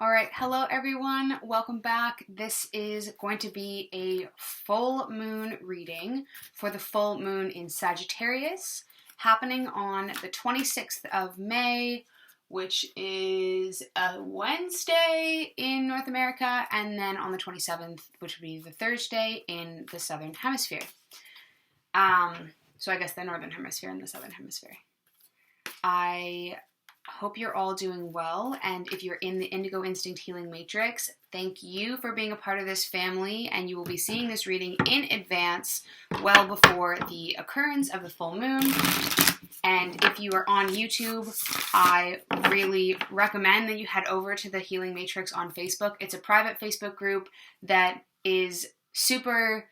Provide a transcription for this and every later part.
All right, hello everyone. Welcome back. This is going to be a full moon reading for the full moon in Sagittarius, happening on the 26th of May, which is a Wednesday in North America, and then on the 27th, which would be the Thursday in the Southern Hemisphere. So I guess the Northern Hemisphere and the Southern Hemisphere. I hope you're all doing well, and if you're in the Indigo Instinct Healing Matrix, thank you for being a part of this family, and you will be seeing this reading in advance, well before the occurrence of the full moon. And if you are on YouTube, I really recommend that you head over to the Healing Matrix on Facebook. It's a private Facebook group that is super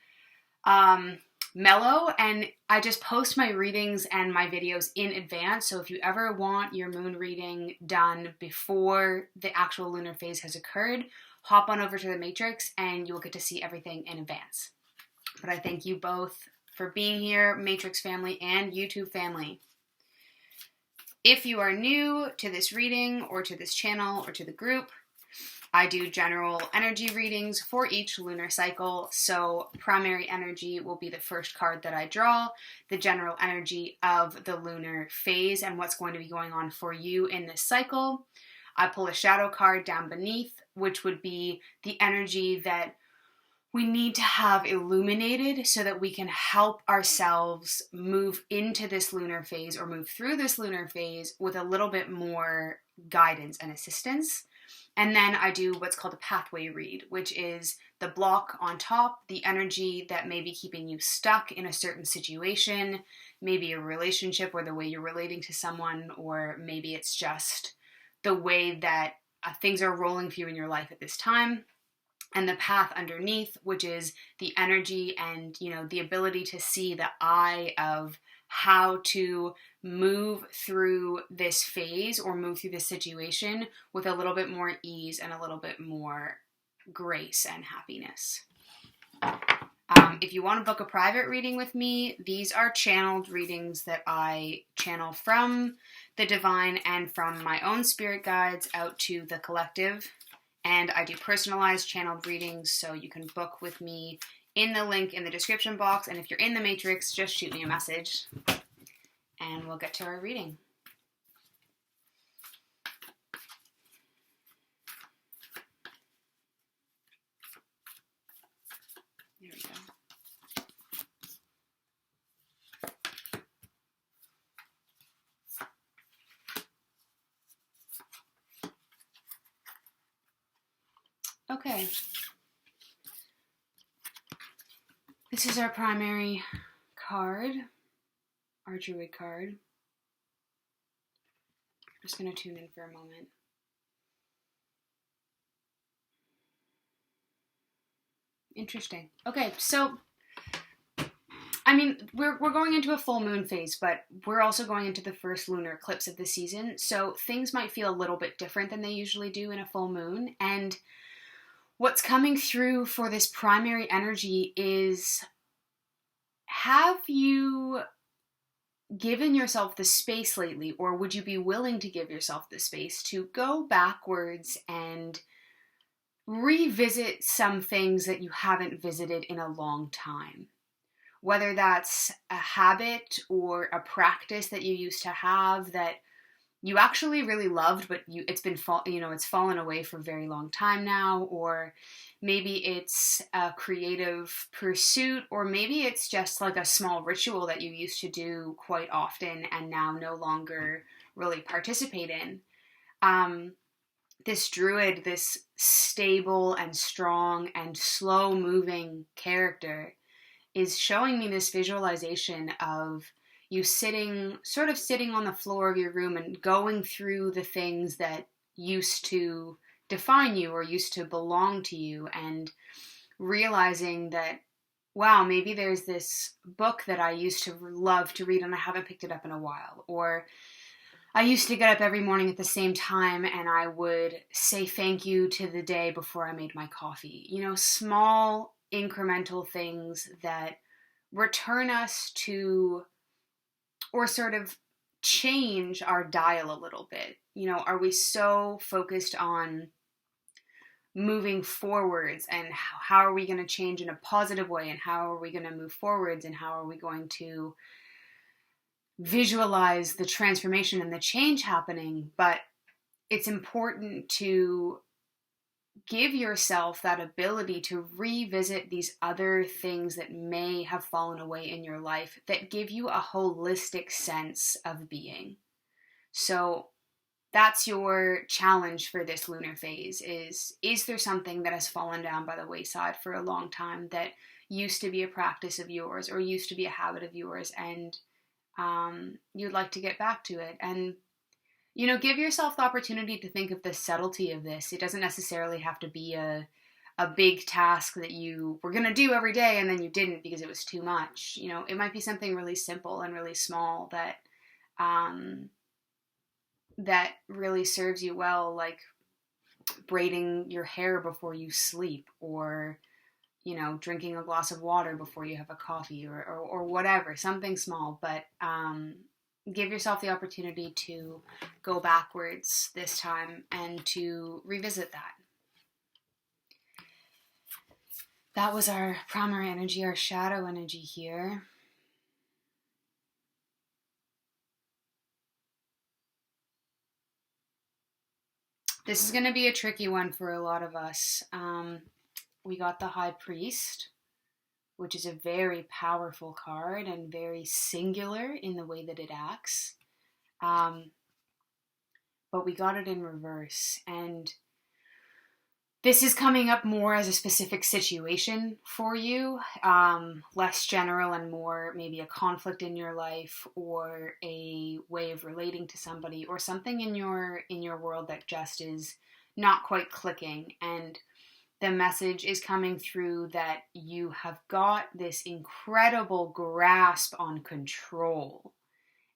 mellow, and I just post my readings and my videos in advance. So if you ever want your moon reading done before the actual lunar phase has occurred, hop on over to the Matrix and you'll get to see everything in advance. But I thank you both for being here, Matrix family and YouTube family. If you are new to this reading or to this channel or to the group, I do general energy readings for each lunar cycle, so primary energy will be the first card that I draw, the general energy of the lunar phase and what's going to be going on for you in this cycle. I pull a shadow card down beneath, which would be the energy that we need to have illuminated so that we can help ourselves move into this lunar phase or move through this lunar phase with a little bit more guidance and assistance. And then I do what's called a pathway read, which is the block on top, the energy that may be keeping you stuck in a certain situation, maybe a relationship or the way you're relating to someone, or maybe it's just the way that things are rolling for you in your life at this time. And the path underneath, which is the energy and, the ability to see the eye of how to move through this phase or move through this situation with a little bit more ease and a little bit more grace and happiness. If you want to book a private reading with me, these are channeled readings that I channel from the divine and from my own spirit guides out to the collective. And I do personalized channeled readings, so you can book with me in the link in the description box. And if you're in the Matrix, just shoot me a message and we'll get to our reading. There we go. Okay. This is our primary card, our druid card. I'm just going to tune in for a moment. Interesting. Okay, so, we're going into a full moon phase, but we're also going into the first lunar eclipse of the season, so things might feel a little bit different than they usually do in a full moon, and what's coming through for this primary energy is, have you given yourself the space lately, or would you be willing to give yourself the space to go backwards and revisit some things that you haven't visited in a long time? Whether that's a habit or a practice that you used to have that you actually really loved, but it's fallen away for a very long time now, or maybe it's a creative pursuit, or maybe it's just like a small ritual that you used to do quite often and now no longer really participate in. This druid, this stable and strong and slow moving character, is showing me this visualization of you sitting on the floor of your room and going through the things that used to define you or used to belong to you, and realizing that, wow, maybe there's this book that I used to love to read and I haven't picked it up in a while, or I used to get up every morning at the same time and I would say thank you to the day before I made my coffee. Small incremental things that return us to, or sort of change our dial a little bit. Are we so focused on moving forwards, and how are we going to change in a positive way, and how are we going to move forwards, and how are we going to visualize the transformation and the change happening. But it's important to give yourself that ability to revisit these other things that may have fallen away in your life that give you a holistic sense of being. So that's your challenge for this lunar phase is there something that has fallen down by the wayside for a long time that used to be a practice of yours or used to be a habit of yours, and you'd like to get back to it? And give yourself the opportunity to think of the subtlety of this. It doesn't necessarily have to be a big task that you were going to do every day and then you didn't because it was too much. It might be something really simple and really small that that really serves you well, like braiding your hair before you sleep, or drinking a glass of water before you have a coffee, or whatever, something small. But give yourself the opportunity to go backwards this time and to revisit that. That was our primary energy, our shadow energy here. This is going to be a tricky one for a lot of us. We got the High Priest, which is a very powerful card and very singular in the way that it acts. But we got it in reverse. And this is coming up more as a specific situation for you, less general and more maybe a conflict in your life or a way of relating to somebody or something in your world that just is not quite clicking. And the message is coming through that you have got this incredible grasp on control.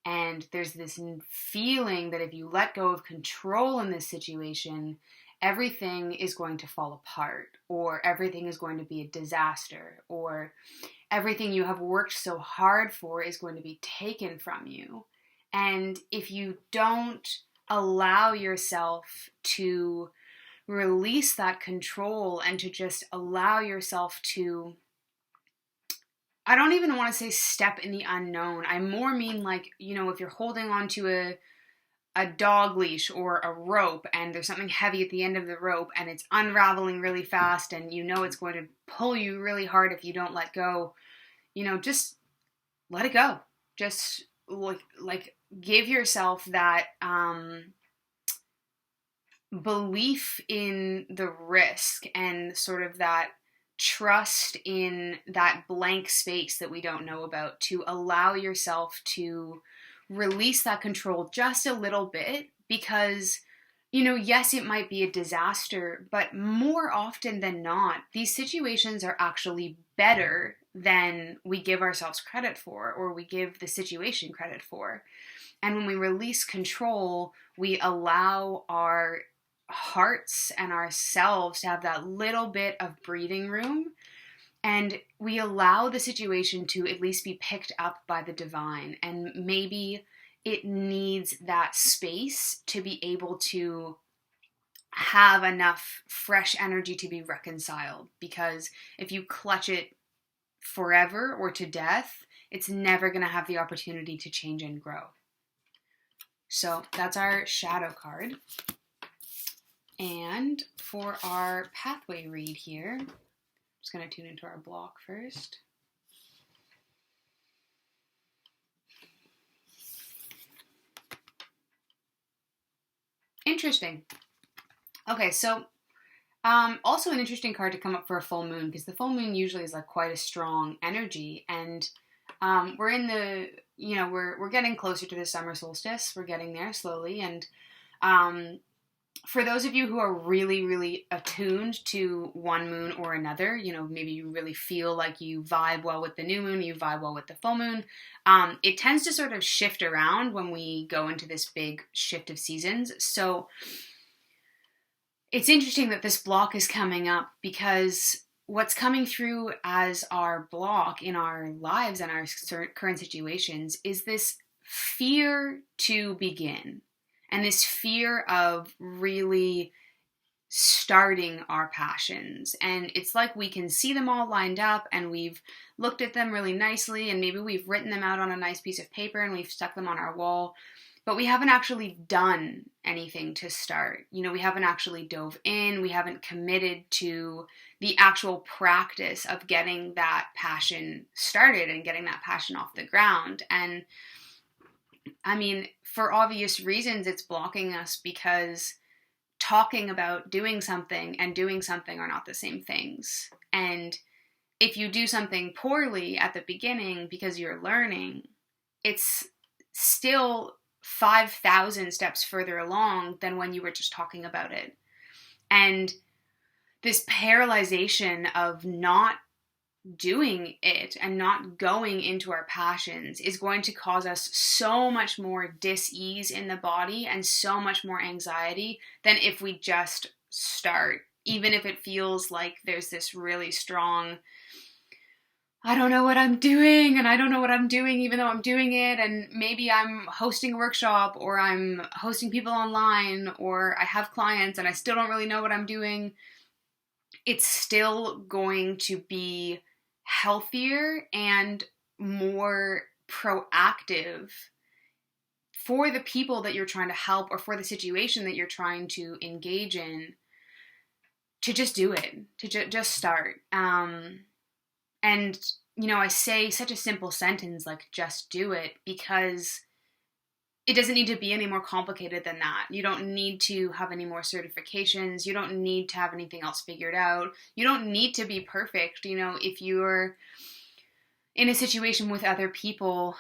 And there's this feeling that if you let go of control in this situation, everything is going to fall apart, or everything is going to be a disaster, or everything you have worked so hard for is going to be taken from you. And if you don't allow yourself to release that control and to just allow yourself to, I don't even want to say step in the unknown. I more mean like, if you're holding on to a dog leash or a rope and there's something heavy at the end of the rope and it's unraveling really fast and it's going to pull you really hard if you don't let go, just let it go. Just like give yourself that belief in the risk and sort of that trust in that blank space that we don't know about, to allow yourself to release that control just a little bit, because yes, it might be a disaster, but more often than not, these situations are actually better than we give ourselves credit for, or we give the situation credit for. And when we release control, we allow our hearts and ourselves to have that little bit of breathing room, and we allow the situation to at least be picked up by the divine. And maybe it needs that space to be able to have enough fresh energy to be reconciled, because if you clutch it forever or to death, it's never going to have the opportunity to change and grow. So that's our shadow card. And for our pathway read here, I'm just going to tune into our block first. Interesting. Okay, so also an interesting card to come up for a full moon, because the full moon usually is like quite a strong energy, and we're in the, we're getting closer to the summer solstice. We're getting there slowly, and for those of you who are really, really attuned to one moon or another, maybe you really feel like you vibe well with the new moon, you vibe well with the full moon, it tends to sort of shift around when we go into this big shift of seasons. So it's interesting that this block is coming up, because what's coming through as our block in our lives and our current situations is this fear to begin. And this fear of really starting our passions. And it's like we can see them all lined up and we've looked at them really nicely and maybe we've written them out on a nice piece of paper and we've stuck them on our wall, but we haven't actually done anything to start. We haven't actually dove in, we haven't committed to the actual practice of getting that passion started and getting that passion off the ground. And I mean, for obvious reasons, it's blocking us because talking about doing something and doing something are not the same things. And if you do something poorly at the beginning because you're learning, it's still 5,000 steps further along than when you were just talking about it. And this paralyzation of not doing it and not going into our passions is going to cause us so much more dis-ease in the body and so much more anxiety than if we just start, even if it feels like there's this really strong, I don't know what I'm doing and I don't know what I'm doing even though I'm doing it, and maybe I'm hosting a workshop or I'm hosting people online or I have clients and I still don't really know what I'm doing. It's still going to be healthier and more proactive for the people that you're trying to help or for the situation that you're trying to engage in to just do it, to just start. And, I say such a simple sentence like just do it because it doesn't need to be any more complicated than that. You don't need to have any more certifications. You don't need to have anything else figured out. You don't need to be perfect. If you're in a situation with other people,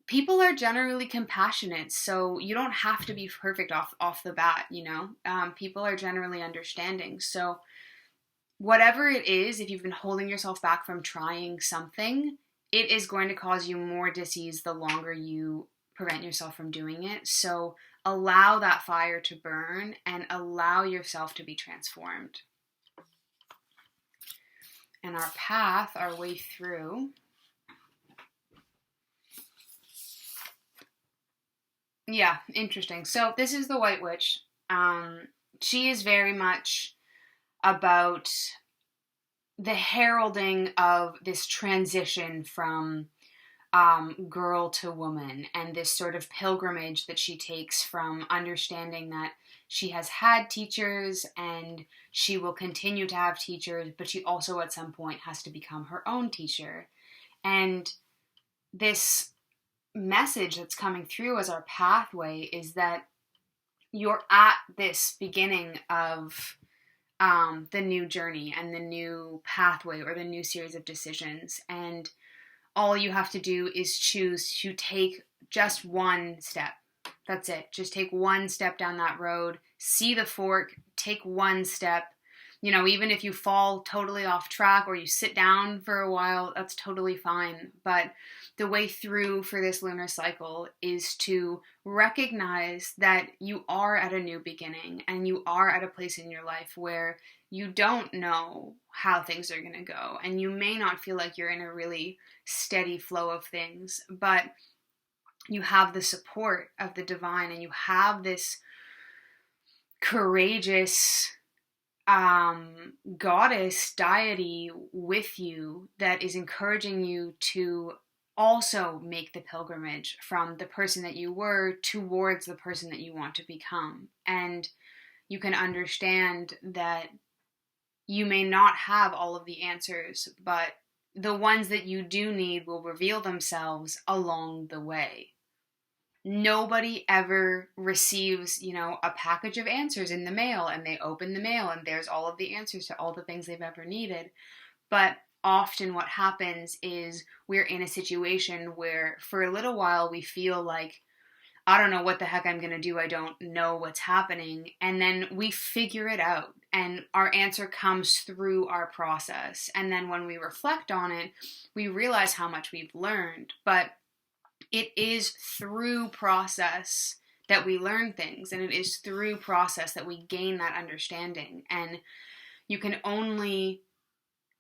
people are generally compassionate. So you don't have to be perfect off the bat, People are generally understanding. So whatever it is, if you've been holding yourself back from trying something, it is going to cause you more dis-ease the longer you prevent yourself from doing it. So allow that fire to burn and allow yourself to be transformed. And our path, our way through. Yeah, interesting. So this is the White Witch. She is very much about the heralding of this transition from girl to woman, and this sort of pilgrimage that she takes from understanding that she has had teachers and she will continue to have teachers, but she also at some point has to become her own teacher. And this message that's coming through as our pathway is that you're at this beginning of the new journey and the new pathway or the new series of decisions, and all you have to do is choose to take just one step. That's it. Just take one step down that road. See the fork. Take one step. Even if you fall totally off track or you sit down for a while, that's totally fine. But the way through for this lunar cycle is to recognize that you are at a new beginning and you are at a place in your life where you don't know how things are going to go. And you may not feel like you're in a really steady flow of things, but you have the support of the divine and you have this courageous goddess deity with you that is encouraging you to also make the pilgrimage from the person that you were towards the person that you want to become. And you can understand that you may not have all of the answers, but the ones that you do need will reveal themselves along the way. Nobody ever receives, a package of answers in the mail and they open the mail and there's all of the answers to all the things they've ever needed. But often what happens is we're in a situation where for a little while we feel like, I don't know what the heck I'm going to do. I don't know what's happening. And then we figure it out and our answer comes through our process. And then when we reflect on it, we realize how much we've learned. But it is through process that we learn things, and it is through process that we gain that understanding. And you can only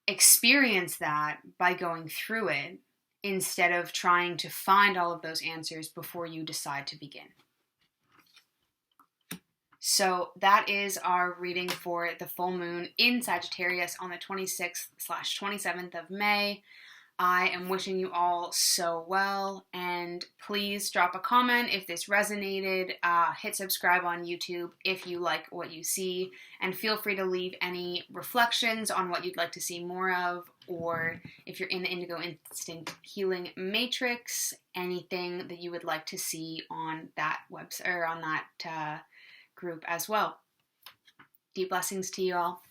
experience that by going through it instead of trying to find all of those answers before you decide to begin. So that is our reading for the full moon in Sagittarius on the 26th/27th of May. I am wishing you all so well, and please drop a comment if this resonated. Hit subscribe on YouTube if you like what you see, and feel free to leave any reflections on what you'd like to see more of, or if you're in the Indigo Instinct Healing Matrix, anything that you would like to see on that website or on that group as well. Deep blessings to you all.